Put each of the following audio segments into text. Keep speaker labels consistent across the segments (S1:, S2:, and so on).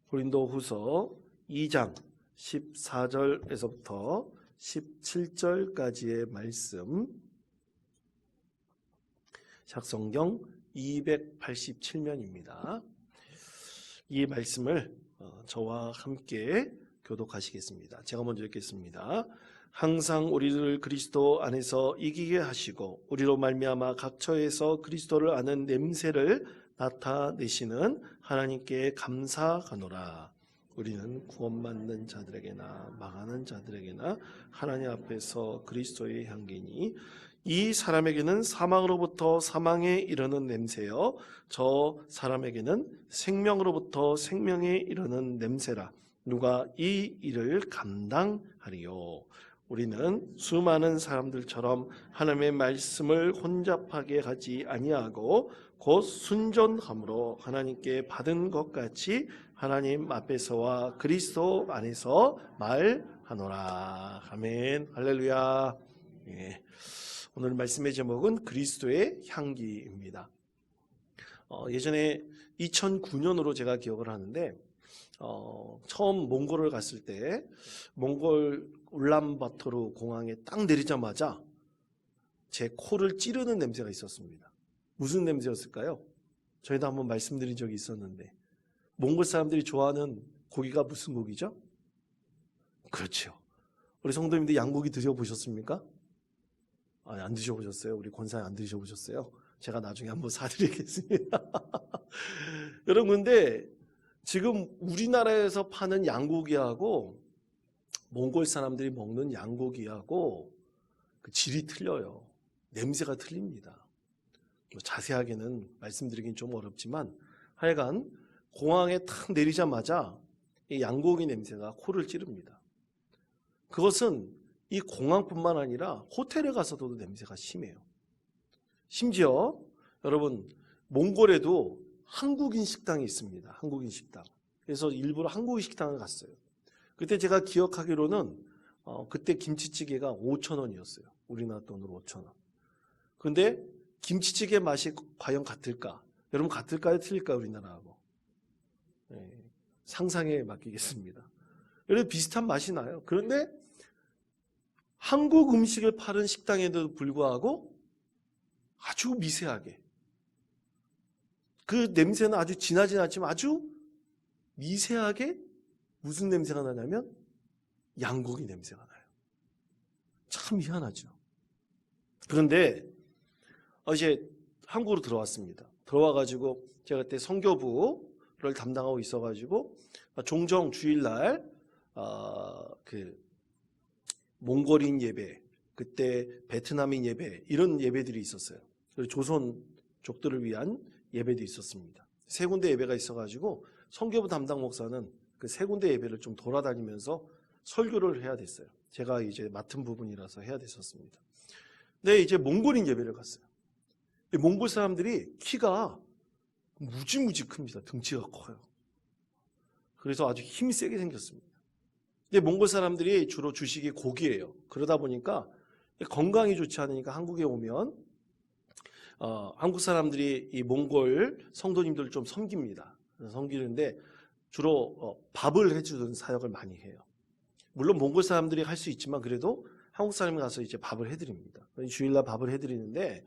S1: 고린도후서 2장 14절에서부터 17절까지의 말씀, 작성경 287면입니다. 이 말씀을 저와 함께 교독하시겠습니다. 제가 먼저 읽겠습니다. 항상 우리를 그리스도 안에서 이기게 하시고 우리로 말미암아 각 처에서 그리스도를 아는 냄새를 나타내시는 하나님께 감사하노라. 우리는 구원받는 자들에게나 망하는 자들에게나 하나님 앞에서 그리스도의 향기니 이 사람에게는 사망으로부터 사망에 이르는 냄새요 저 사람에게는 생명으로부터 생명에 이르는 냄새라. 누가 이 일을 감당하리요? 우리는 수많은 사람들처럼 하나님의 말씀을 혼잡하게 하지 아니하고 곧 순전함으로 하나님께 받은 것 같이 하나님 앞에서와 그리스도 안에서 말하노라. 아멘. 할렐루야. 예. 오늘 말씀의 제목은 그리스도의 향기입니다. 예전에 2009년으로 제가 기억을 하는데 처음 몽골을 갔을 때 몽골 울란바토르 공항에 딱 내리자마자 제 코를 찌르는 냄새가 있었습니다. 무슨 냄새였을까요? 저희도 한번 말씀드린 적이 있었는데 몽골 사람들이 좋아하는 고기가 무슨 고기죠? 그렇죠. 우리 성도님들 양고기 드셔보셨습니까? 안 드셔보셨어요? 우리 권사님 안 드셔보셨어요? 제가 나중에 한번 사드리겠습니다. 여러분, 근데 지금 우리나라에서 파는 양고기하고 몽골 사람들이 먹는 양고기하고 그 질이 틀려요. 냄새가 틀립니다. 자세하게는 말씀드리긴 좀 어렵지만 하여간 공항에 탁 내리자마자 이 양고기 냄새가 코를 찌릅니다. 그것은 이 공항뿐만 아니라 호텔에 가서도 냄새가 심해요. 심지어 여러분 몽골에도 한국인 식당이 있습니다. 한국인 식당. 그래서 일부러 한국인 식당을 갔어요. 그때 제가 기억하기로는 그때 김치찌개가 5,000원이었어요. 우리나라 돈으로 5,000원. 그런데 김치찌개 맛이 과연 같을까? 여러분 같을까요? 틀릴까요? 우리나라하고? 네, 상상에 맡기겠습니다. 여러분 비슷한 맛이 나요. 그런데 한국 음식을 파는 식당에도 불구하고 아주 미세하게 그 냄새는 아주 진하진 않지만 아주 미세하게 무슨 냄새가 나냐면 양고기 냄새가 나요. 참 희한하죠. 그런데 이제 한국으로 들어왔습니다. 들어와가지고 제가 그때 선교부를 담당하고 있어가지고 종종 주일날 그 몽골인 예배, 그때 베트남인 예배 이런 예배들이 있었어요. 그리고 조선족들을 위한 예배도 있었습니다. 세 군데 예배가 있어가지고 선교부 담당 목사는 그 세 군데 예배를 좀 돌아다니면서 설교를 해야 됐어요. 제가 이제 맡은 부분이라서 해야 됐었습니다. 근데 이제 몽골인 예배를 갔어요. 몽골 사람들이 키가 무지무지 큽니다. 등치가 커요. 그래서 아주 힘이 세게 생겼습니다. 근데 몽골 사람들이 주로 주식이 고기예요. 그러다 보니까 건강이 좋지 않으니까 한국에 오면 한국 사람들이 이 몽골 성도님들을 좀 섬깁니다. 섬기는데 주로 밥을 해주는 사역을 많이 해요. 물론 몽골 사람들이 할 수 있지만 그래도 한국 사람이 가서 이제 밥을 해드립니다. 주일날 밥을 해드리는데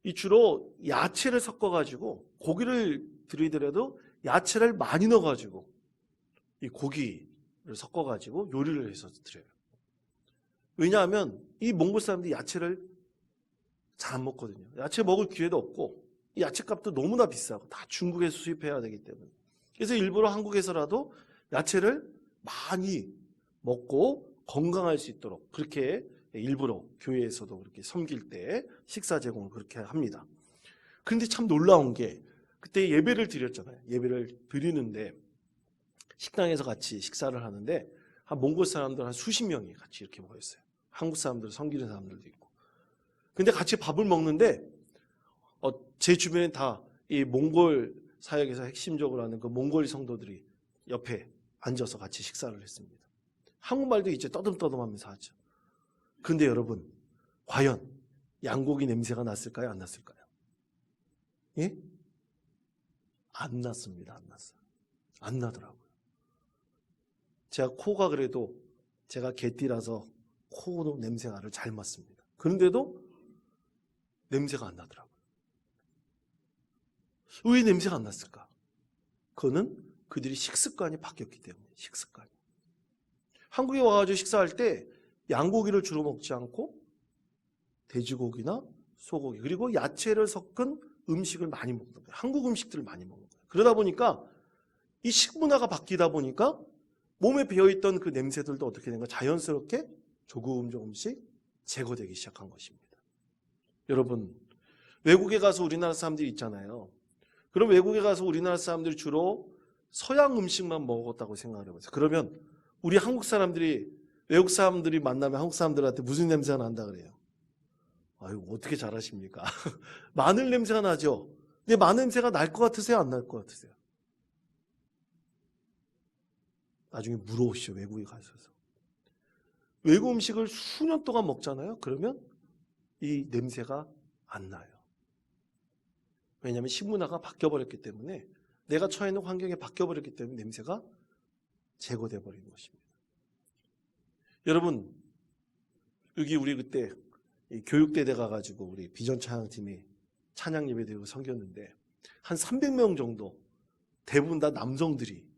S1: 이 주로 야채를 섞어가지고 고기를 드리더라도 야채를 많이 넣어가지고 이 고기를 섞어가지고 요리를 해서 드려요. 왜냐하면 이 몽골 사람들이 야채를 잘 안 먹거든요. 야채 먹을 기회도 없고 이 야채값도 너무나 비싸고 다 중국에서 수입해야 되기 때문에 그래서 일부러 한국에서라도 야채를 많이 먹고 건강할 수 있도록 그렇게 일부러 교회에서도 그렇게 섬길 때 식사 제공을 그렇게 합니다. 그런데 참 놀라운 게 그때 예배를 드렸잖아요. 예배를 드리는데 식당에서 같이 식사를 하는데 한 몽골 사람들 한 수십 명이 같이 이렇게 모였어요. 한국 사람들, 섬기는 사람들도 있고. 근데 같이 밥을 먹는데 제 주변에 다 이 몽골 사역에서 핵심적으로 하는 그 몽골 성도들이 옆에 앉아서 같이 식사를 했습니다. 한국말도 이제 떠듬떠듬하면서 하죠. 근데 여러분 과연 양고기 냄새가 났을까요? 안 났을까요? 예? 안 났습니다. 안 났어요. 안 나더라고요. 제가 코가 그래도 제가 개띠라서 코 냄새가 나를 잘 맡습니다. 그런데도 냄새가 안 나더라고요. 왜 냄새가 안 났을까? 그거는 그들이 식습관이 바뀌었기 때문에. 식습관이. 한국에 와가지고 식사할 때 양고기를 주로 먹지 않고 돼지고기나 소고기 그리고 야채를 섞은 음식을 많이 먹는 거예요. 한국 음식들을 많이 먹는 거예요. 그러다 보니까 이 식문화가 바뀌다 보니까 몸에 배어있던 그 냄새들도 어떻게 된 거예요? 자연스럽게 조금씩 제거되기 시작한 것입니다. 여러분, 외국에 가서 우리나라 사람들이 있잖아요. 그럼 외국에 가서 우리나라 사람들이 주로 서양 음식만 먹었다고 생각을 해보세요. 그러면 우리 한국 사람들이 외국 사람들이 만나면 한국 사람들한테 무슨 냄새가 난다 그래요? 아유, 어떻게 잘하십니까? 마늘 냄새가 나죠? 근데 마늘 냄새가 날 것 같으세요? 안 날 것 같으세요? 나중에 물어보시죠. 외국에 가셔서. 외국 음식을 수년 동안 먹잖아요. 그러면 이 냄새가 안 나요. 왜냐하면 식문화가 바뀌어버렸기 때문에 내가 처해 있는 환경이 바뀌어버렸기 때문에 냄새가 제거돼 버리는 것입니다. 여러분, 여기 우리 그때 교육대대 가가지고 우리 비전 찬양팀이 찬양 예배 드리고 섬겼는데 한 300명 정도 대부분 다 남성들이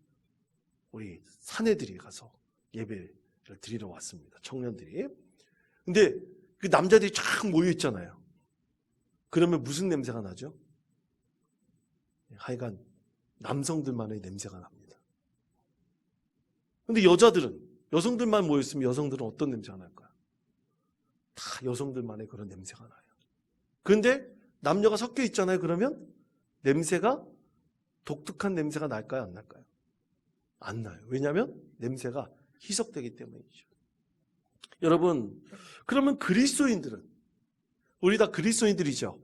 S1: 우리 사내들이 가서 예배를 드리러 왔습니다. 청년들이. 근데 그 남자들이 쫙 모여 있잖아요. 그러면 무슨 냄새가 나죠? 하여간 남성들만의 냄새가 납니다. 근데 여성들만 모였으면 여성들은 어떤 냄새가 날까요? 다 여성들만의 그런 냄새가 나요. 그런데 남녀가 섞여 있잖아요. 그러면 냄새가 독특한 냄새가 날까요? 안 날까요? 안 나요. 왜냐하면 냄새가 희석되기 때문이죠. 여러분, 그러면 그리스도인들은 우리 다 그리스도인들이죠.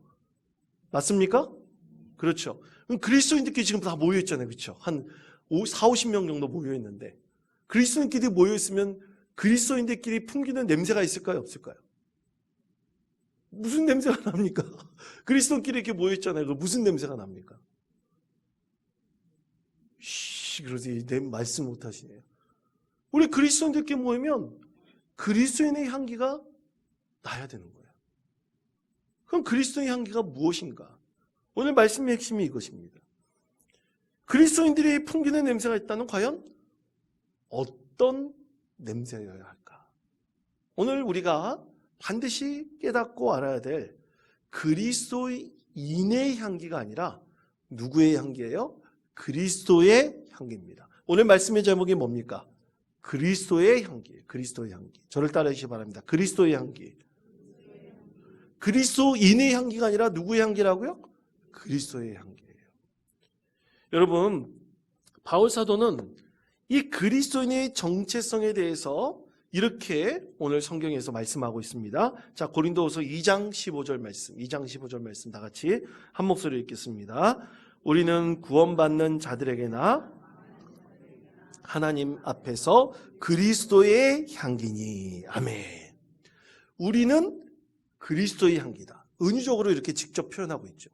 S1: 맞습니까? 그렇죠. 그럼 그리스도인들끼리 지금 다 모여 있잖아요. 그렇죠? 한 40-50명 정도 모여 있는데 그리스도인끼리 모여 있으면 그리스도인들끼리 풍기는 냄새가 있을까요? 없을까요? 무슨 냄새가 납니까? 그리스도인끼리 이렇게 모여 있잖아요. 무슨 냄새가 납니까? 그러지 내 말씀 못 하시네요. 우리 그리스도인들끼리 모이면 그리스도인의 향기가 나야 되는 거예요. 그럼 그리스도의 향기가 무엇인가? 오늘 말씀의 핵심이 이것입니다. 그리스도인들이 풍기는 냄새가 있다는 과연 어떤 냄새여야 할까? 오늘 우리가 반드시 깨닫고 알아야 될 그리스도인의 향기가 아니라 누구의 향기예요? 그리스도의 향기입니다. 오늘 말씀의 제목이 뭡니까? 그리스도의 향기. 그리스도의 향기. 저를 따라 주시기 바랍니다. 그리스도의 향기. 그리스도인의 향기가 아니라 누구의 향기라고요? 그리스도의 향기예요. 여러분, 바울 사도는 이 그리스도인의 정체성에 대해서 이렇게 오늘 성경에서 말씀하고 있습니다. 자, 고린도후서 2장 15절 말씀, 2장 15절 말씀 다 같이 한 목소리로 읽겠습니다. 우리는 구원받는 자들에게나 하나님 앞에서 그리스도의 향기니. 아멘. 우리는 그리스도의 향기다. 은유적으로 이렇게 직접 표현하고 있죠.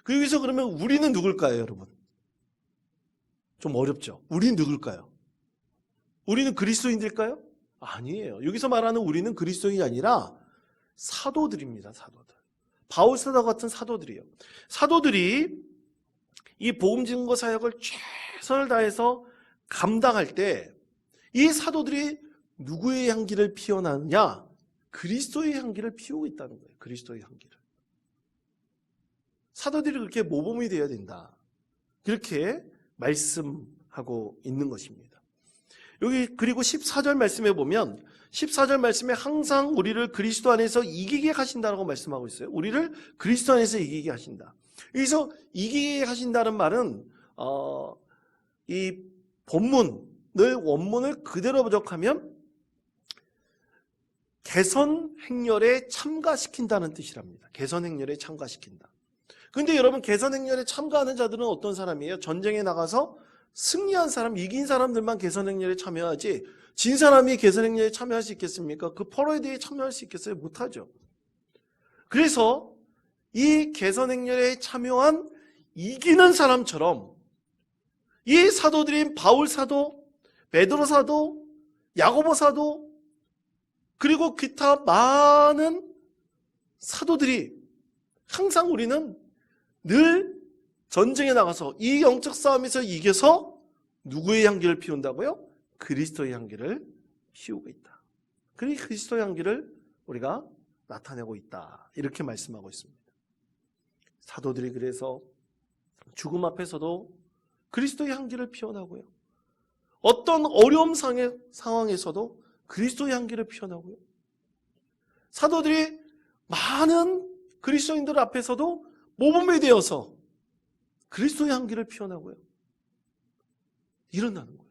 S1: 여기서 그러면 우리는 누굴까요, 여러분? 좀 어렵죠? 우리는 누굴까요? 우리는 그리스도인들일까요? 아니에요. 여기서 말하는 우리는 그리스도인이 아니라 사도들입니다. 사도들. 바울 사도 같은 사도들이에요. 사도들이 이 복음 증거 사역을 최선을 다해서 감당할 때 이 사도들이 누구의 향기를 피워나느냐? 그리스도의 향기를 피우고 있다는 거예요. 그리스도의 향기를. 사도들이 그렇게 모범이 되어야 된다. 그렇게 말씀하고 있는 것입니다. 여기 그리고 14절 말씀에 보면 14절 말씀에 항상 우리를 그리스도 안에서 이기게 하신다라고 말씀하고 있어요. 우리를 그리스도 안에서 이기게 하신다. 여기서 이기게 하신다는 말은 이 원문을 그대로 번역하면 개선 행렬에 참가시킨다는 뜻이랍니다. 개선 행렬에 참가시킨다. 그런데 여러분, 개선 행렬에 참가하는 자들은 어떤 사람이에요? 전쟁에 나가서 승리한 사람, 이긴 사람들만 개선 행렬에 참여하지 진 사람이 개선 행렬에 참여할 수 있겠습니까? 그 퍼레이드에 참여할 수 있겠어요? 못하죠. 그래서 이 개선 행렬에 참여한 이기는 사람처럼 이 사도들인 바울 사도, 베드로 사도, 야고보 사도, 그리고 기타 많은 사도들이 항상 우리는 늘 전쟁에 나가서 이 영적 싸움에서 이겨서 누구의 향기를 피운다고요? 그리스도의 향기를 피우고 있다. 그리스도의 향기를 우리가 나타내고 있다. 이렇게 말씀하고 있습니다. 사도들이 그래서 죽음 앞에서도 그리스도의 향기를 피워나고요. 어떤 어려움 상황에서도 그리스도의 향기를 피워나고요. 사도들이 많은 그리스도인들 앞에서도 모범이 되어서 그리스도의 향기를 피워나고요. 일어나는 거예요.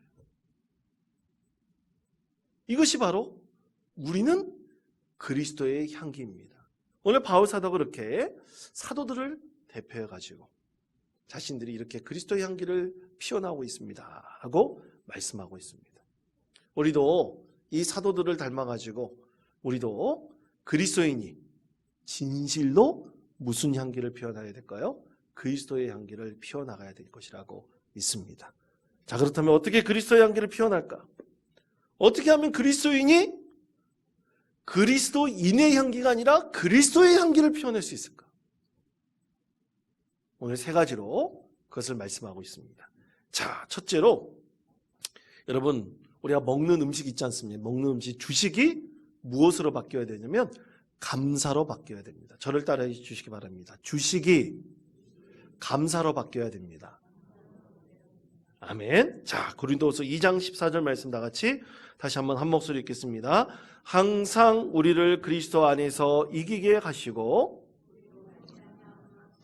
S1: 이것이 바로 우리는 그리스도의 향기입니다. 오늘 바울 사도가 그렇게 사도들을 대표해가지고 자신들이 이렇게 그리스도의 향기를 피워나오고 있습니다 라고 말씀하고 있습니다. 우리도 이 사도들을 닮아가지고 우리도 그리스도인이 진실로 무슨 향기를 피워나가야 될까요? 그리스도의 향기를 피워나가야 될 것이라고 믿습니다. 자, 그렇다면 어떻게 그리스도의 향기를 피워날까? 어떻게 하면 그리스도인이 그리스도인의 향기가 아니라 그리스도의 향기를 피워낼 수 있을까? 오늘 세 가지로 그것을 말씀하고 있습니다. 자, 첫째로 여러분 우리가 먹는 음식 있지 않습니까? 먹는 음식 주식이 무엇으로 바뀌어야 되냐면 감사로 바뀌어야 됩니다. 저를 따라해 주시기 바랍니다. 주식이 감사로 바뀌어야 됩니다. 아멘. 자, 고린도후서 2장 14절 말씀 다 같이 다시 한번 한 목소리 읽겠습니다. 항상 우리를 그리스도 안에서 이기게 하시고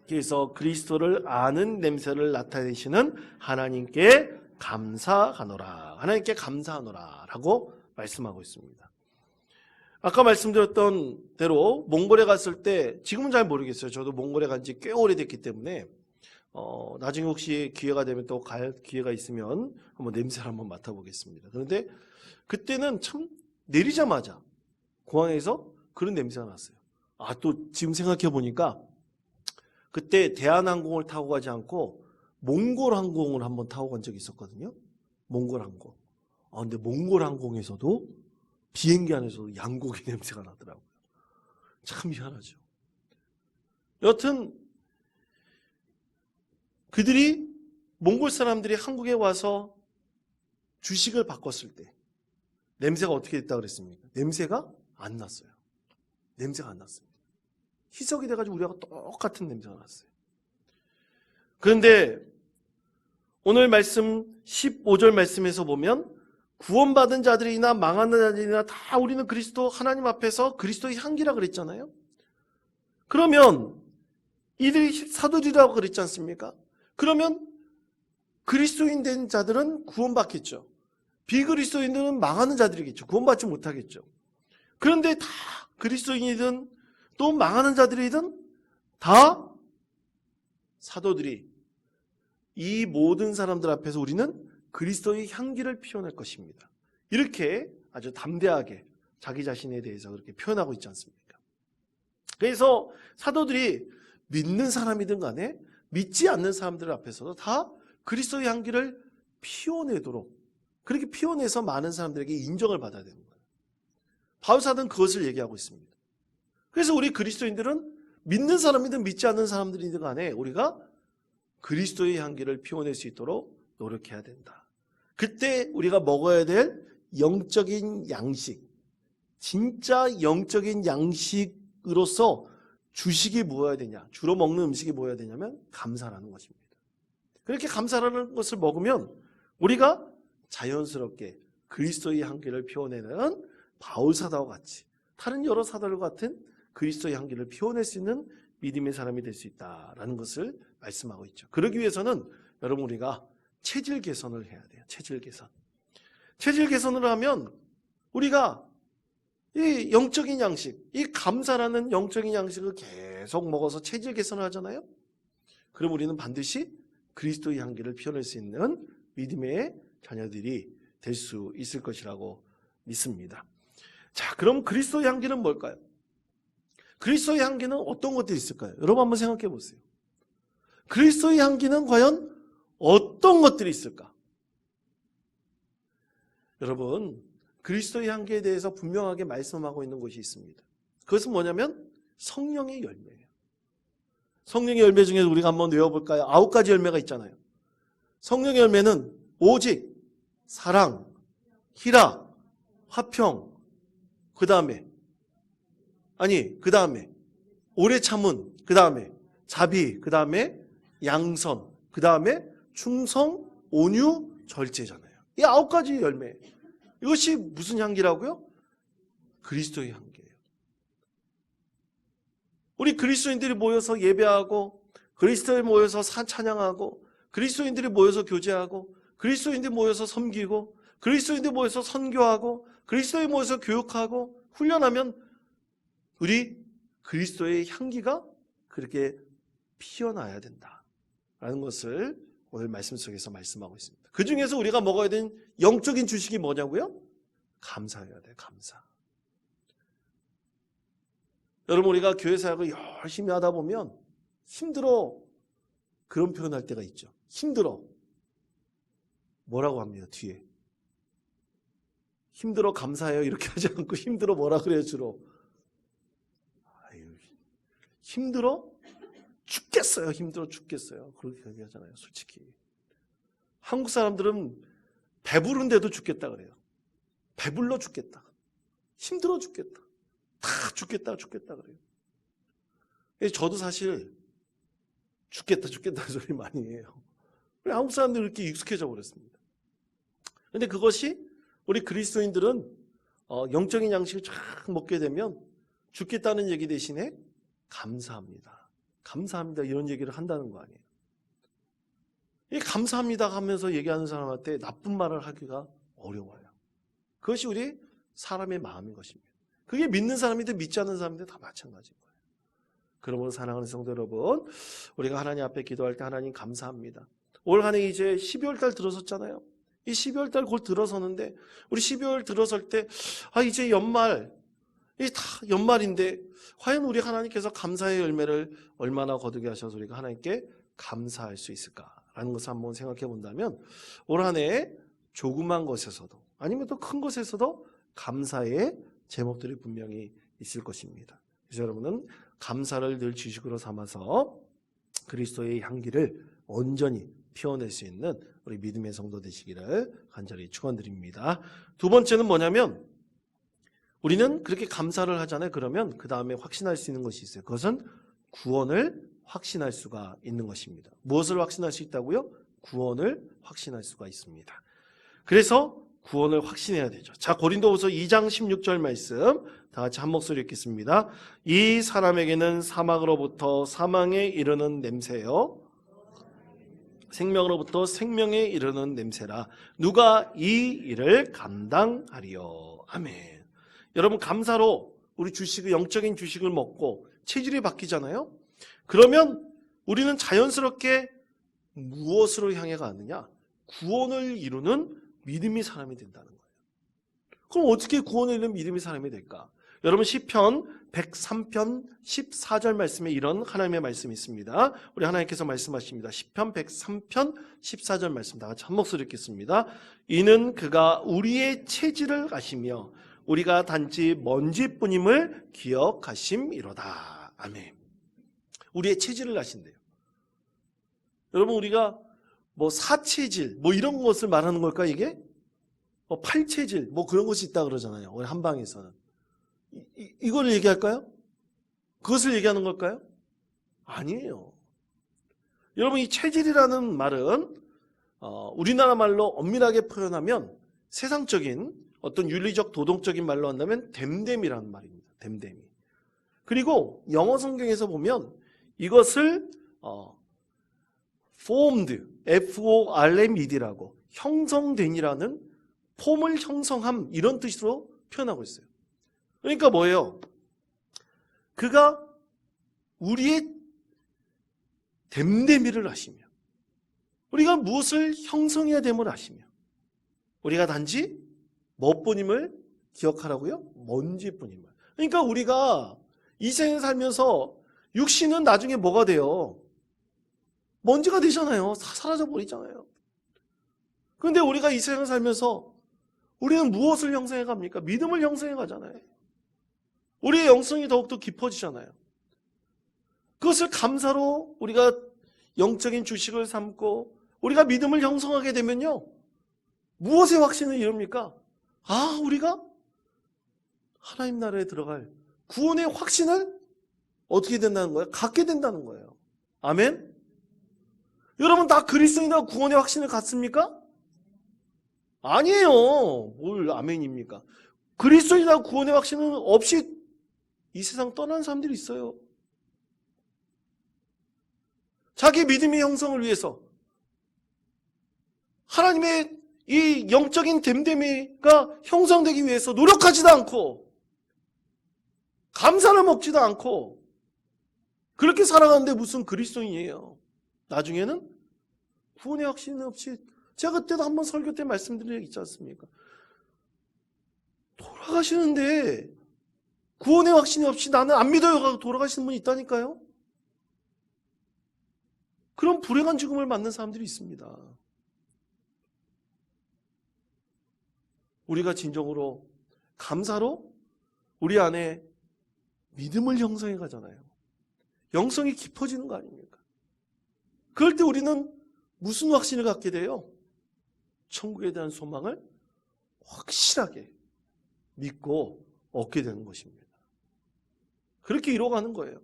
S1: 그래서 그리스도를 아는 냄새를 나타내시는 하나님께 감사하노라. 하나님께 감사하노라 라고 말씀하고 있습니다. 아까 말씀드렸던 대로 몽골에 갔을 때 지금은 잘 모르겠어요. 저도 몽골에 간 지 꽤 오래됐기 때문에 나중에 혹시 기회가 되면 또 갈 기회가 있으면 한번 냄새를 한번 맡아보겠습니다. 그런데 그때는 참 내리자마자 공항에서 그런 냄새가 났어요. 아, 또 지금 생각해 보니까 그때 대한항공을 타고 가지 않고 몽골 항공을 한번 타고 간 적이 있었거든요. 몽골 항공. 아, 근데 몽골 항공에서도 비행기 안에서도 양고기 냄새가 나더라고요. 참 희한하죠. 여튼 그들이 몽골 사람들이 한국에 와서 주식을 바꿨을 때 냄새가 어떻게 됐다고 그랬습니까? 냄새가 안 났어요. 냄새가 안 났습니다. 희석이 돼가지고 우리하고 똑같은 냄새가 났어요. 그런데 오늘 말씀 15절 말씀에서 보면 구원받은 자들이나 망하는 자들이나 다 우리는 그리스도 하나님 앞에서 그리스도의 향기라 그랬잖아요. 그러면 이들이 사도들이라고 그랬지 않습니까? 그러면 그리스도인 된 자들은 구원받겠죠. 비그리스도인들은 망하는 자들이겠죠. 구원받지 못하겠죠. 그런데 다 그리스도인이든 또 망하는 자들이든 다 사도들이 이 모든 사람들 앞에서 우리는 그리스도의 향기를 피워낼 것입니다. 이렇게 아주 담대하게 자기 자신에 대해서 그렇게 표현하고 있지 않습니까? 그래서 사도들이 믿는 사람이든 간에 믿지 않는 사람들 앞에서도 다 그리스도의 향기를 피워내도록 그렇게 피워내서 많은 사람들에게 인정을 받아야 되는 거예요. 바울 사도는 그것을 얘기하고 있습니다. 그래서 우리 그리스도인들은 믿는 사람이든 믿지 않는 사람들이든 간에 우리가 그리스도의 향기를 피워낼 수 있도록 노력해야 된다. 그때 우리가 먹어야 될 영적인 양식, 진짜 영적인 양식으로서 주식이 뭐여야 되냐, 주로 먹는 음식이 뭐여야 되냐면 감사라는 것입니다. 그렇게 감사라는 것을 먹으면 우리가 자연스럽게 그리스도의 향기를 피워내는 바울 사도와 같이 다른 여러 사도들과 같은 그리스도의 향기를 피워낼 수 있는 믿음의 사람이 될 수 있다라는 것을 말씀하고 있죠. 그러기 위해서는 여러분 우리가 체질 개선을 해야 돼요. 체질 개선. 체질 개선을 하면 우리가 이 영적인 양식, 이 감사라는 영적인 양식을 계속 먹어서 체질 개선을 하잖아요. 그럼 우리는 반드시 그리스도의 향기를 피워낼 수 있는 믿음의 자녀들이 될 수 있을 것이라고 믿습니다. 자, 그럼 그리스도의 향기는 뭘까요? 그리스도의 향기는 어떤 것들이 있을까요? 여러분 한번 생각해 보세요. 그리스도의 향기는 과연 어떤 것들이 있을까? 여러분, 그리스도의 향기에 대해서 분명하게 말씀하고 있는 것이 있습니다. 그것은 뭐냐면 성령의 열매예요. 성령의 열매 중에서 우리가 한번 외워볼까요? 9가지 열매가 있잖아요. 성령의 열매는 오직, 사랑, 희락, 화평, 그 다음에 오래 참은, 그 다음에 자비, 그 다음에 양선, 그 다음에 충성, 온유, 절제잖아요. 이 9가지 열매. 이것이 무슨 향기라고요? 그리스도의 향기예요. 우리 그리스도인들이 모여서 예배하고, 그리스도에 모여서 찬양하고, 그리스도인들이 모여서 교제하고, 그리스도인들이 모여서 섬기고, 그리스도인들이 모여서 선교하고, 그리스도인들이 모여서 교육하고 훈련하면 우리 그리스도의 향기가 그렇게 피어나야 된다라는 것을 오늘 말씀 속에서 말씀하고 있습니다. 그 중에서 우리가 먹어야 되는 영적인 주식이 뭐냐고요? 감사해야 돼요. 감사. 여러분, 우리가 교회 사역을 열심히 하다 보면 힘들어, 그런 표현할 때가 있죠. 힘들어. 뭐라고 합니다. 뒤에. 힘들어 감사해요 이렇게 하지 않고 힘들어 뭐라 그래요 주로? 힘들어 죽겠어요. 힘들어 죽겠어요. 그렇게 얘기하잖아요. 솔직히. 한국 사람들은 배부른데도 죽겠다 그래요. 배불러 죽겠다. 힘들어 죽겠다. 다 죽겠다 그래요. 저도 사실 죽겠다 소리 많이 해요. 한국 사람들이 이렇게 익숙해져 버렸습니다. 그런데 그것이 우리 그리스도인들은 영적인 양식을 쫙 먹게 되면 죽겠다는 얘기 대신에 감사합니다 이런 얘기를 한다는 거 아니에요. 이 감사합니다 하면서 얘기하는 사람한테 나쁜 말을 하기가 어려워요. 그것이 우리 사람의 마음인 것입니다. 그게 믿는 사람이든 믿지 않는 사람이든 다 마찬가지인 거예요. 그러므로 사랑하는 성도 여러분, 우리가 하나님 앞에 기도할 때 하나님 감사합니다. 올 한 해 이제 12월 달 들어섰잖아요. 이 12월 달 곧 들어서는데 우리 12월 들어설 때 이제 연말, 이게 다 연말인데 과연 우리 하나님께서 감사의 열매를 얼마나 거두게 하셔서 우리가 하나님께 감사할 수 있을까라는 것을 한번 생각해 본다면 올 한 해 조그만 것에서도 아니면 또 큰 것에서도 감사의 제목들이 분명히 있을 것입니다. 그래서 여러분은 감사를 늘 주식으로 삼아서 그리스도의 향기를 온전히 피워낼 수 있는 우리 믿음의 성도 되시기를 간절히 축원드립니다. 두 번째는 뭐냐면 우리는 그렇게 감사를 하잖아요. 그러면 그 다음에 확신할 수 있는 것이 있어요. 그것은 구원을 확신할 수가 있는 것입니다. 무엇을 확신할 수 있다고요? 구원을 확신할 수가 있습니다. 그래서 구원을 확신해야 되죠. 자, 고린도후서 2장 16절 말씀 다 같이 한 목소리 읽겠습니다. 이 사람에게는 사망으로부터 사망에 이르는 냄새요, 생명으로부터 생명에 이르는 냄새라. 누가 이 일을 감당하리요. 아멘. 여러분, 감사로 우리 주식을, 영적인 주식을 먹고 체질이 바뀌잖아요. 그러면 우리는 자연스럽게 무엇으로 향해 가느냐? 구원을 이루는 믿음의 사람이 된다는 거예요. 그럼 어떻게 구원을 이루는 믿음의 사람이 될까? 여러분, 시편 103편 14절 말씀에 이런 하나님의 말씀이 있습니다. 우리 하나님께서 말씀하십니다. 시편 103편 14절 말씀 다 같이 한 목소리 읽겠습니다. 이는 그가 우리의 체질을 아시며 우리가 단지 먼지뿐임을 기억하심이로다. 아멘. 우리의 체질을 아신대요. 여러분, 우리가 사체질 이런 것을 말하는 걸까 이게? 팔체질 그런 것이 있다 그러잖아요. 우리 한방에서는. 이걸 얘기할까요? 그것을 얘기하는 걸까요? 아니에요. 여러분, 이 체질이라는 말은 우리나라 말로 엄밀하게 표현하면 세상적인 어떤 윤리적 도덕적인 말로 한다면 댐댐이라는 말입니다. 댐댐이. 그리고 영어 성경에서 보면 이것을 formed, F-O-R-M-E-D라고 형성된이라는 폼을 형성함 이런 뜻으로 표현하고 있어요. 그러니까 뭐예요? 그가 우리의 댐댐이를 아시며 우리가 무엇을 형성해야 됨을 아시며 우리가 단지 뭐뿐임을 기억하라고요? 먼지뿐임을. 그러니까 우리가 이 세상에 살면서 육신은 나중에 뭐가 돼요? 먼지가 되잖아요. 사라져 버리잖아요. 그런데 우리가 이 세상을 살면서 우리는 무엇을 형성해 갑니까? 믿음을 형성해 가잖아요. 우리의 영성이 더욱더 깊어지잖아요. 그것을 감사로 우리가 영적인 주식을 삼고 우리가 믿음을 형성하게 되면요, 무엇의 확신을 이룹니까? 우리가 하나님 나라에 들어갈 구원의 확신을 어떻게 된다는 거예요? 갖게 된다는 거예요. 아멘? 여러분 다 그리스도인이나 구원의 확신을 갖습니까? 아니에요. 뭘 아멘입니까? 그리스도인이나 구원의 확신은 없이 이 세상 떠나는 사람들이 있어요. 자기 믿음의 형성을 위해서 하나님의 이 영적인 됨됨이가 형성되기 위해서 노력하지도 않고 감사를 먹지도 않고 그렇게 살아가는데 무슨 그리스도인이에요. 나중에는 구원의 확신 없이, 제가 그때도 한번 설교 때 말씀드린 적 있지 않습니까? 돌아가시는데 구원의 확신이 없이 나는 안 믿어요 하고 돌아가시는 분이 있다니까요. 그런 불행한 죽음을 맞는 사람들이 있습니다. 우리가 진정으로 감사로 우리 안에 믿음을 형성해 가잖아요. 영성이 깊어지는 거 아닙니까? 그럴 때 우리는 무슨 확신을 갖게 돼요? 천국에 대한 소망을 확실하게 믿고 얻게 되는 것입니다. 그렇게 이루어가는 거예요.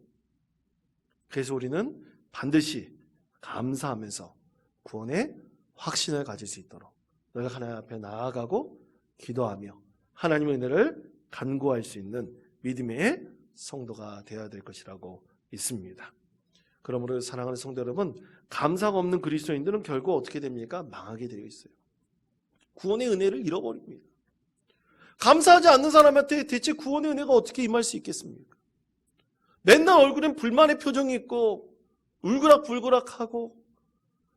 S1: 그래서 우리는 반드시 감사하면서 구원의 확신을 가질 수 있도록 너희가 하나님 앞에 나아가고 기도하며 하나님의 은혜를 간구할 수 있는 믿음의 성도가 되어야 될 것이라고 믿습니다. 그러므로 사랑하는 성도 여러분, 감사가 없는 그리스도인들은 결국 어떻게 됩니까? 망하게 되어 있어요. 구원의 은혜를 잃어버립니다. 감사하지 않는 사람한테 대체 구원의 은혜가 어떻게 임할 수 있겠습니까? 맨날 얼굴엔 불만의 표정이 있고 울그락불그락하고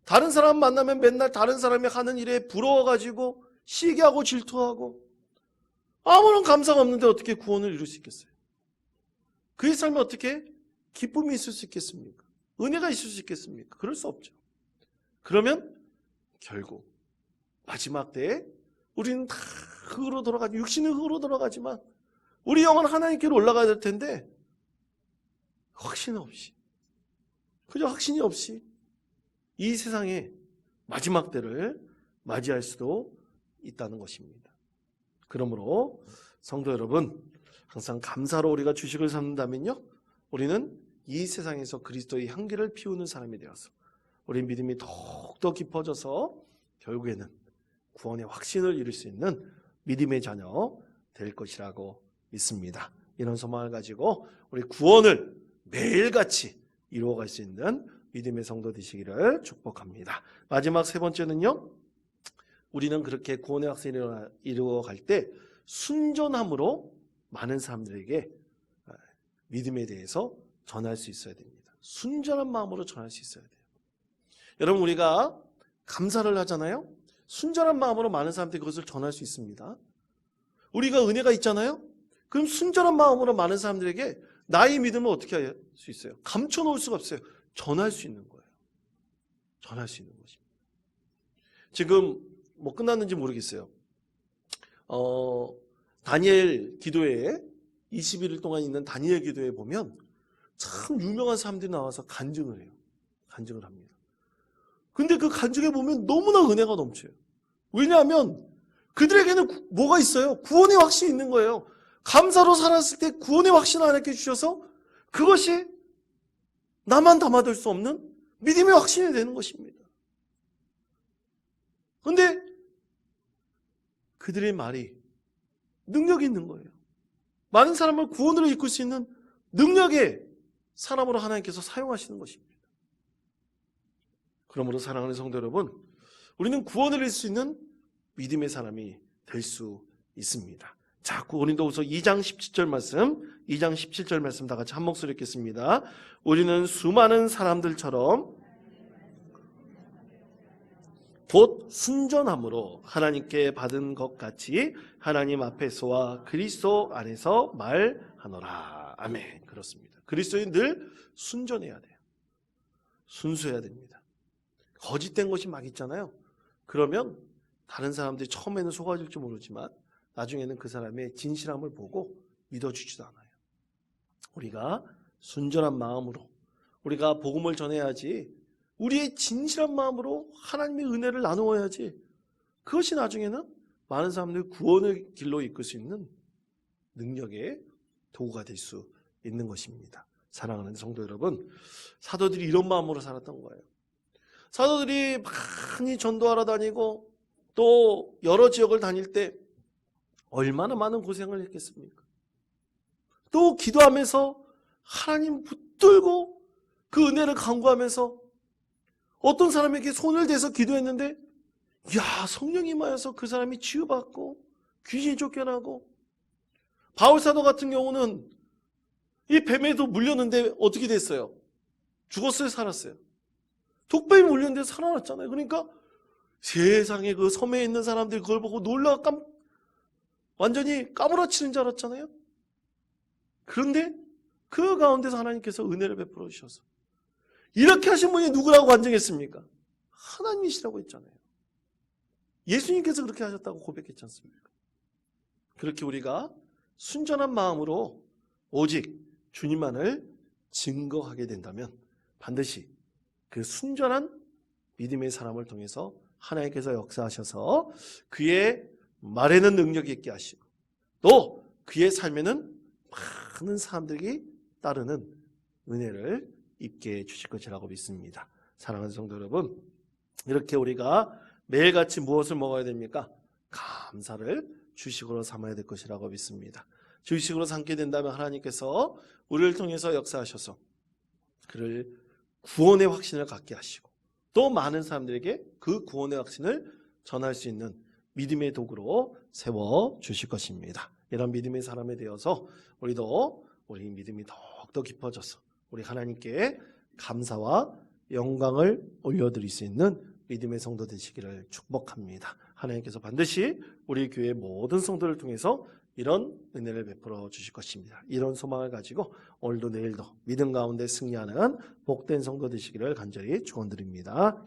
S1: 다른 사람 만나면 맨날 다른 사람이 하는 일에 부러워가지고 시기하고 질투하고 아무런 감사가 없는데 어떻게 구원을 이룰 수 있겠어요? 그의 삶에 어떻게 기쁨이 있을 수 있겠습니까? 은혜가 있을 수 있겠습니까? 그럴 수 없죠. 그러면 결국 마지막 때에 우리는 다 흙으로 돌아가지, 육신은 흙으로 돌아가지만 우리 영은 하나님께로 올라가야 될 텐데 확신 없이, 그저 확신이 없이 이 세상의 마지막 때를 맞이할 수도 있다는 것입니다. 그러므로 성도 여러분, 항상 감사로 우리가 주식을 삼는다면요, 우리는 이 세상에서 그리스도의 향기를 피우는 사람이 되어서 우리 믿음이 더욱더 깊어져서 결국에는 구원의 확신을 이룰 수 있는 믿음의 자녀 될 것이라고 믿습니다. 이런 소망을 가지고 우리 구원을 매일같이 이루어갈 수 있는 믿음의 성도 되시기를 축복합니다. 마지막 세 번째는요, 우리는 그렇게 구원의 확신을 이루어갈 때 순전함으로 많은 사람들에게 믿음에 대해서 전할 수 있어야 됩니다. 순전한 마음으로 전할 수 있어야 돼요. 여러분, 우리가 감사를 하잖아요. 순전한 마음으로 많은 사람들이 그것을 전할 수 있습니다. 우리가 은혜가 있잖아요. 그럼 순전한 마음으로 많은 사람들에게 나의 믿음을 어떻게 할 수 있어요? 감춰놓을 수가 없어요. 전할 수 있는 거예요. 전할 수 있는 것입니다. 지금 뭐 끝났는지 모르겠어요. 다니엘 기도회에 21일 동안 있는 다니엘 기도회에 보면 참 유명한 사람들이 나와서 간증을 해요. 간증을 합니다. 근데 그 간증에 보면 너무나 은혜가 넘쳐요. 왜냐하면 그들에게는 뭐가 있어요? 구원의 확신이 있는 거예요. 감사로 살았을 때 구원의 확신을 하나님께 주셔서 그것이 나만 담아둘 수 없는 믿음의 확신이 되는 것입니다. 그런데 그들의 말이 능력이 있는 거예요. 많은 사람을 구원으로 이끌 수 있는 능력의 사람으로 하나님께서 사용하시는 것입니다. 그러므로 사랑하는 성도 여러분, 우리는 구원을 이룰 수 있는 믿음의 사람이 될 수 있습니다. 자, 고린도후서 2장 17절 말씀, 2장 17절 말씀 다 같이 한 목소리 읽겠습니다. 우리는 수많은 사람들처럼 곧 순전함으로 하나님께 받은 것 같이 하나님 앞에서와 그리스도 안에서 말하노라. 아멘. 그렇습니다. 그리스도인 늘 순전해야 돼요. 순수해야 됩니다. 거짓된 것이 막 있잖아요. 그러면 다른 사람들이 처음에는 속아줄지 모르지만 나중에는 그 사람의 진실함을 보고 믿어주지도 않아요. 우리가 순전한 마음으로 우리가 복음을 전해야지, 우리의 진실한 마음으로 하나님의 은혜를 나누어야지, 그것이 나중에는 많은 사람들이 구원의 길로 이끌 수 있는 능력의 도구가 될 수 있는 것입니다. 사랑하는 성도 여러분, 사도들이 이런 마음으로 살았던 거예요. 사도들이 많이 전도하러 다니고 또 여러 지역을 다닐 때 얼마나 많은 고생을 했겠습니까? 또 기도하면서 하나님 붙들고 그 은혜를 간구하면서 어떤 사람에게 손을 대서 기도했는데 성령이 임하여서 그 사람이 치유받고 귀신이 쫓겨나고, 바울사도 같은 경우는 이 뱀에도 물렸는데 어떻게 됐어요? 죽었어요? 살았어요? 독뱀이 물렸는데 살아났잖아요. 그러니까 세상에 그 섬에 있는 사람들이 그걸 보고 놀라 완전히 까무러치는 줄 알았잖아요. 그런데 그 가운데서 하나님께서 은혜를 베풀어 주셔서 이렇게 하신 분이 누구라고 간증했습니까? 하나님이시라고 했잖아요. 예수님께서 그렇게 하셨다고 고백했지 않습니까? 그렇게 우리가 순전한 마음으로 오직 주님만을 증거하게 된다면 반드시 그 순전한 믿음의 사람을 통해서 하나님께서 역사하셔서 그의 말에는 능력이 있게 하시고 또 그의 삶에는 많은 사람들이 따르는 은혜를 입게 해주실 것이라고 믿습니다. 사랑하는 성도 여러분, 이렇게 우리가 매일같이 무엇을 먹어야 됩니까? 감사를 주식으로 삼아야 될 것이라고 믿습니다. 주식으로 삼게 된다면 하나님께서 우리를 통해서 역사하셔서 그를 구원의 확신을 갖게 하시고 또 많은 사람들에게 그 구원의 확신을 전할 수 있는 믿음의 도구로 세워주실 것입니다. 이런 믿음의 사람이 되어서 우리도 우리 믿음이 더욱더 깊어져서 우리 하나님께 감사와 영광을 올려드릴 수 있는 믿음의 성도 되시기를 축복합니다. 하나님께서 반드시 우리 교회 모든 성도를 통해서 이런 은혜를 베풀어 주실 것입니다. 이런 소망을 가지고 오늘도 내일도 믿음 가운데 승리하는 복된 성도 되시기를 간절히 축원드립니다.